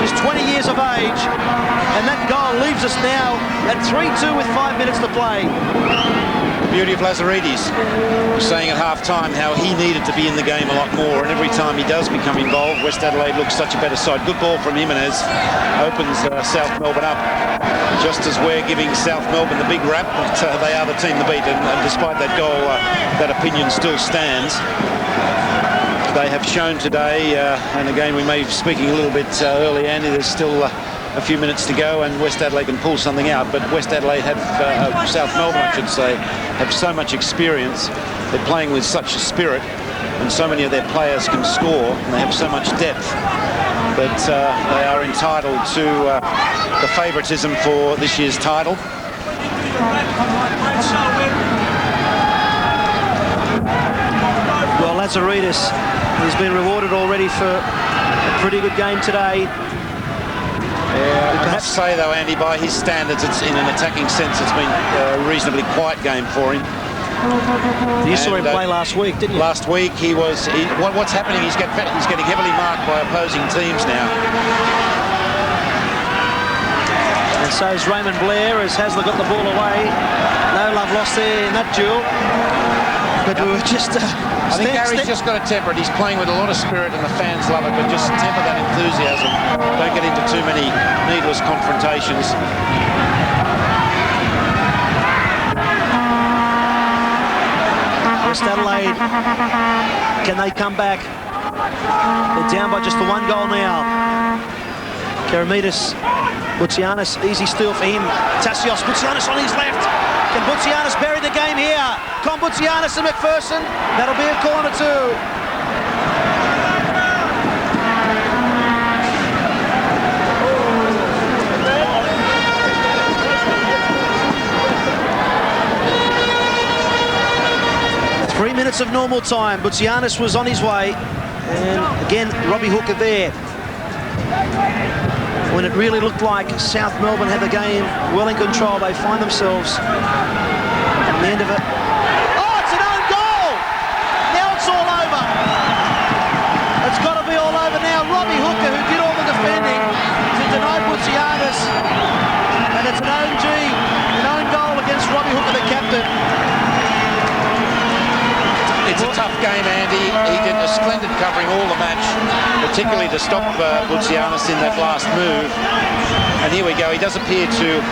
[SPEAKER 2] He's 20 years of age, and that goal leaves us now at 3-2 with 5 minutes to play.
[SPEAKER 3] The beauty of Lazaridis was saying at half-time how he needed to be in the game a lot more, and every time he does become involved, West Adelaide looks such a better side. Good ball from Jimenez, opens South Melbourne up, just as we're giving South Melbourne the big rap, but they are the team to beat, and despite that goal, that opinion still stands. They have shown today, and again we may be speaking a little bit early, Andy, there's still a few minutes to go and West Adelaide can pull something out, but West Adelaide have, South Melbourne I should say, have so much experience. They're playing with such a spirit, and so many of their players can score, and they have so much depth that they are entitled to the favouritism for this year's title.
[SPEAKER 2] Well, Lazaridis has been rewarded already for a pretty good game today.
[SPEAKER 3] I must say though, Andy, by his standards, it's in an attacking sense, it's been a reasonably quiet game for him.
[SPEAKER 2] You saw him play last week, didn't you?
[SPEAKER 3] Last week he was. What's happening? He's getting heavily marked by opposing teams now.
[SPEAKER 2] And so is Raymond Blair as Hasler got the ball away. No love lost there in that duel. But we were just...
[SPEAKER 3] I think Gary's just got to temper it. He's playing with a lot of spirit and the fans love it, but just temper that enthusiasm. Don't get into too many needless confrontations.
[SPEAKER 2] West Adelaide, can they come back? They're down by just the 1 goal now. Karamitis, Butsianis, easy steal for him. Tassios, Butsianis on his left. Can Butsianis bury the game here? Con Butsianis and McPherson. That'll be a corner too. Three minutes of normal time. Butsianis was on his way. And again, Robbie Hooker there. When it really looked like South Melbourne had the game well in control, they find themselves at the end of it. Oh, it's an own goal! Now it's all over. It's got to be all over now. Robbie Hooker, who did all the defending, to deny Butsianis. And it's an own goal against Robbie Hooker, the captain.
[SPEAKER 3] It's a tough game, Andy. He did a splendid covering all the match, particularly to stop Butsianis in that last move. And here we go. He does appear to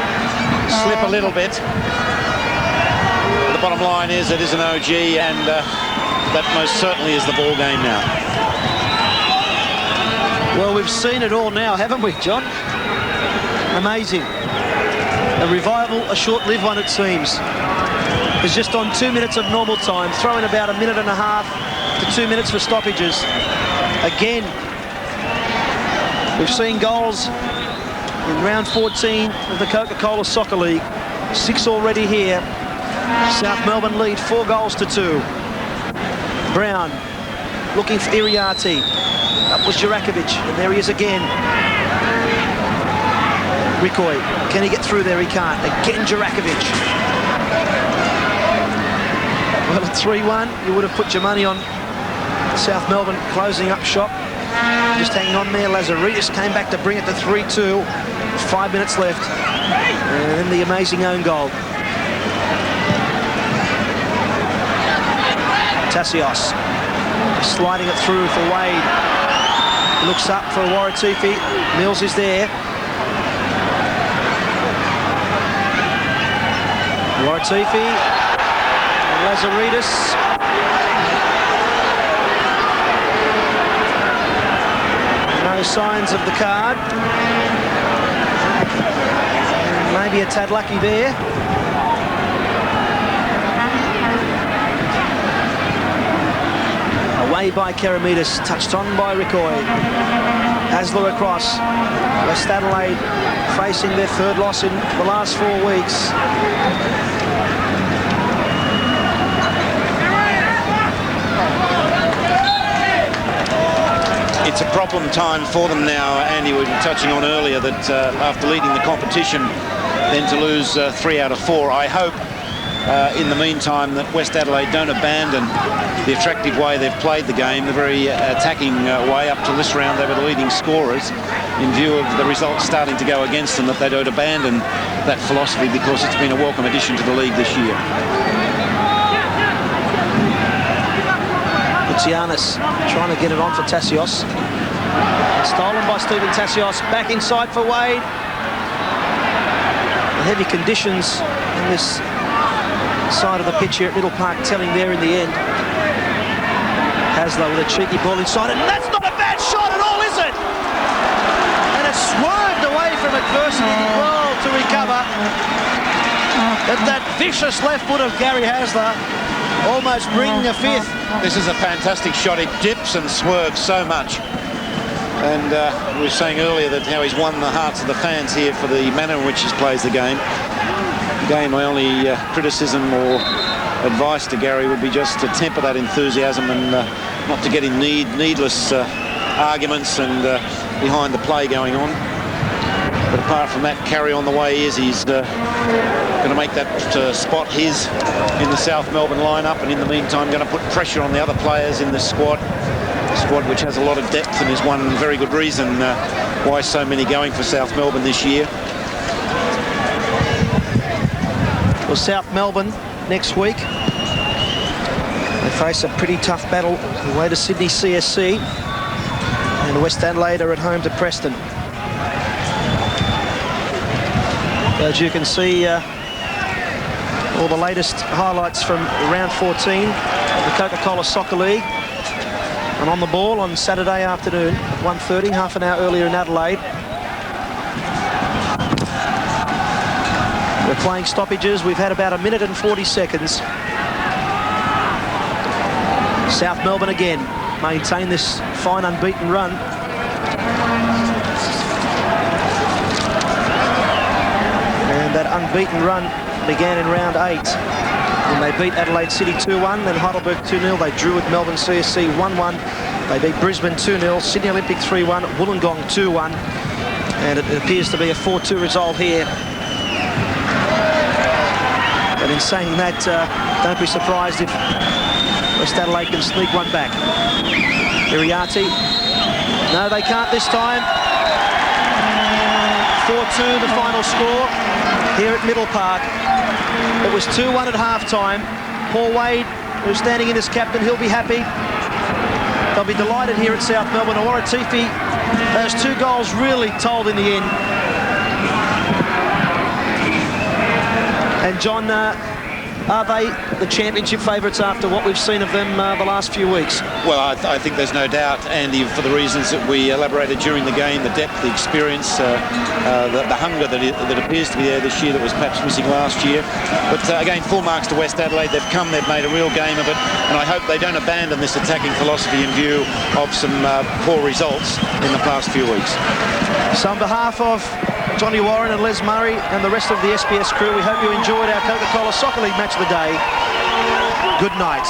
[SPEAKER 3] slip a little bit. The bottom line is it is an OG, and that most certainly is the ball game now.
[SPEAKER 2] Well, we've seen it all now, haven't we, John? Amazing. A revival, a short-lived one, it seems. It's just on 2 minutes of normal time, throwing about 1.5 minutes to 2 minutes for stoppages. Again, we've seen goals in round 14 of the Coca-Cola Soccer League. 6 already here. South Melbourne lead 4 goals to 2. Brown looking for Iriarty. That was Jurakovic, and there he is again. Rikoy, can he get through there? He can't. Again, Jurakovic. Well, at 3-1, you would have put your money on South Melbourne closing up shop. Just hanging on there. Lazaridis came back to bring it to 3-2. 5 minutes left. And then the amazing own goal. Tassios sliding it through for Wade. Looks up for Waratifi. Mills is there. Waratifi. Lazaridis. No signs of the card. Maybe a tad lucky there. Away by Karamitis, touched on by Rikoy. Hasler across. West Adelaide facing their 3rd loss in the last 4 weeks.
[SPEAKER 3] It's a problem time for them now, Andy. We were touching on earlier that after leading the competition, then to lose 3 out of 4. I hope in the meantime, that West Adelaide don't abandon the attractive way they've played the game, the very attacking way. Up to this round, they were the leading scorers. In view of the results starting to go against them, that they don't abandon that philosophy, because it's been a welcome addition to the league this year.
[SPEAKER 2] Giannis trying to get it on for Tassios. Stolen by Stephen Tassios. Back inside for Wade. The heavy conditions on this side of the pitch here at Middle Park telling there in the end. Hasler with a cheeky ball inside, and that's not a bad shot at all, is it? And it's swerved away from adversity. Well to recover. But that vicious left foot of Gary Hasler almost bringing a fifth.
[SPEAKER 3] This is a fantastic shot. It dips and swerves so much. And we were saying earlier that how he's won the hearts of the fans here for the manner in which he plays the game. Again, my only criticism or advice to Gary would be just to temper that enthusiasm and not to get in needless arguments and behind the play going on. But apart from that, carry on the way he is. He's going to make that spot his in the South Melbourne lineup, and in the meantime going to put pressure on the other players in this squad. A squad which has a lot of depth and is one very good reason why so many going for South Melbourne this year.
[SPEAKER 2] Well, South Melbourne next week, they face a pretty tough battle away to Sydney CSC, and West Adelaide are at home to Preston. As you can see, all the latest highlights from round 14 of the Coca-Cola Soccer League. And on the ball on Saturday afternoon at 1:30, half an hour earlier in Adelaide. We're playing stoppages. We've had about 1 minute and 40 seconds. South Melbourne again maintain this fine unbeaten run. And that unbeaten run began in round 8 when they beat Adelaide City 2-1, then Heidelberg 2-0. They drew with Melbourne CSC 1-1. They beat Brisbane 2-0, Sydney Olympic 3-1, Wollongong 2-1. And it appears to be a 4-2 result here. But in saying that, don't be surprised if West Adelaide can sneak one back. Iriarty. No, they can't this time. 4-2 the final score here at Middle Park. It was 2-1 at half-time. Paul Wade, who's standing in as captain, he'll be happy. They'll be delighted here at South Melbourne. Awara Tifi, those 2 goals really told in the end. And John, are they the championship favourites after what we've seen of them the last few weeks?
[SPEAKER 3] Well, I think there's no doubt, Andy, for the reasons that we elaborated during the game, the depth, the experience, the hunger that appears to be there this year that was perhaps missing last year. But again, full marks to West Adelaide. They've come, they've made a real game of it, and I hope they don't abandon this attacking philosophy in view of some poor results in the past few weeks.
[SPEAKER 2] So on behalf of Johnny Warren and Les Murray and the rest of the SBS crew, we hope you enjoyed our Coca-Cola Soccer League match of the day. Good night.